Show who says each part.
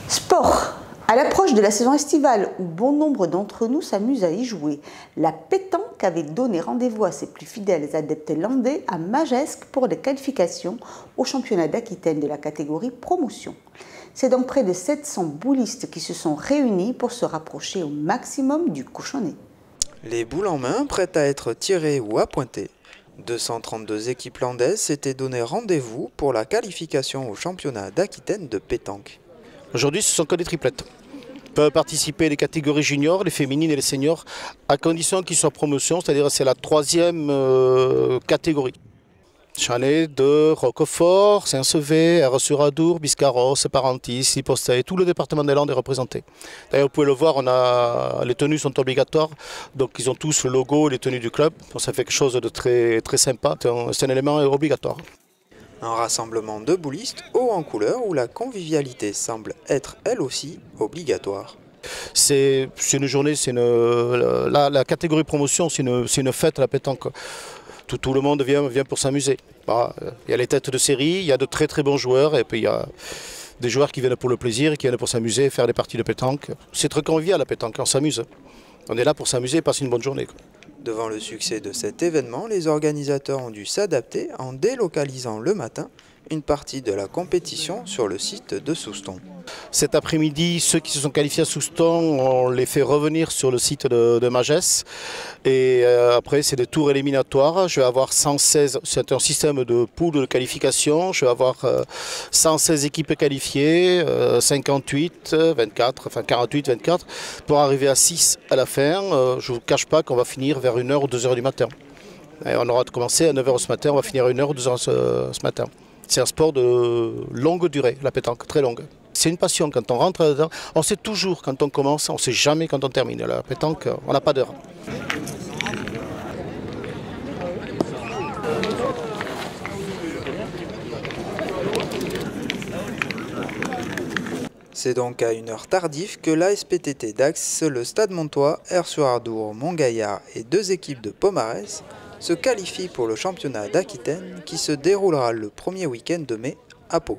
Speaker 1: Sport. À l'approche de la saison estivale, où bon nombre d'entre nous s'amusent à y jouer, la pétanque avait donné rendez-vous à ses plus fidèles adeptes landais à Magescq pour les qualifications au championnat d'Aquitaine de la catégorie promotion. C'est donc près de 700 boulistes qui se sont réunis pour se rapprocher au maximum du cochonnet.
Speaker 2: Les boules en main, prêtes à être tirées ou à pointer. 232 équipes landaises s'étaient donné rendez-vous pour la qualification au championnat d'Aquitaine de pétanque.
Speaker 3: Aujourd'hui, ce sont que des triplettes. Peuvent participer les catégories juniors, les féminines et les seniors, à condition qu'ils soient promotion, c'est-à-dire c'est la troisième catégorie. Chanay, de Roquefort, Saint-Sevé, Erre-sur-Adour, Biscarrosse, Parentis, Lipostet, tout le département des Landes est représenté. D'ailleurs, vous pouvez le voir, les tenues sont obligatoires, donc ils ont tous le logo et les tenues du club. Donc ça fait quelque chose de très, très sympa, c'est un élément obligatoire.
Speaker 2: Un rassemblement de boulistes haut en couleur où la convivialité semble être elle aussi obligatoire.
Speaker 3: C'est une journée, la catégorie promotion, c'est une fête à la pétanque. Tout le monde vient pour s'amuser. Il y a les têtes de série, il y a de très très bons joueurs et puis il y a des joueurs qui viennent pour le plaisir, qui viennent pour s'amuser, faire des parties de pétanque. C'est très convivial la pétanque, on s'amuse. On est là pour s'amuser et passer une bonne journée.
Speaker 2: Devant le succès de cet événement, les organisateurs ont dû s'adapter en délocalisant le matin une partie de la compétition sur le site de Souston.
Speaker 3: Cet après-midi, ceux qui se sont qualifiés à Souston, on les fait revenir sur le site de Magescq. Et après, c'est des tours éliminatoires. Je vais avoir 116, c'est un système de poules de qualification. Je vais avoir 116 équipes qualifiées, 58, 24, enfin 48, 24, pour arriver à 6 à la fin. Je ne vous cache pas qu'on va finir vers 1h ou 2h du matin. Et on aura commencé à 9h ce matin, on va finir à 1h ou 2h ce matin. C'est un sport de longue durée, la pétanque, très longue. C'est une passion quand on rentre dedans. On sait toujours quand on commence, on ne sait jamais quand on termine. La pétanque, on n'a pas d'heure.
Speaker 2: C'est donc à une heure tardive que l'ASPTT d'Ax, le Stade Montois, Erre-sur-Adour, Montgaillard et 2 équipes de Pomarez se qualifient pour le championnat d'Aquitaine qui se déroulera le premier week-end de mai à Pau.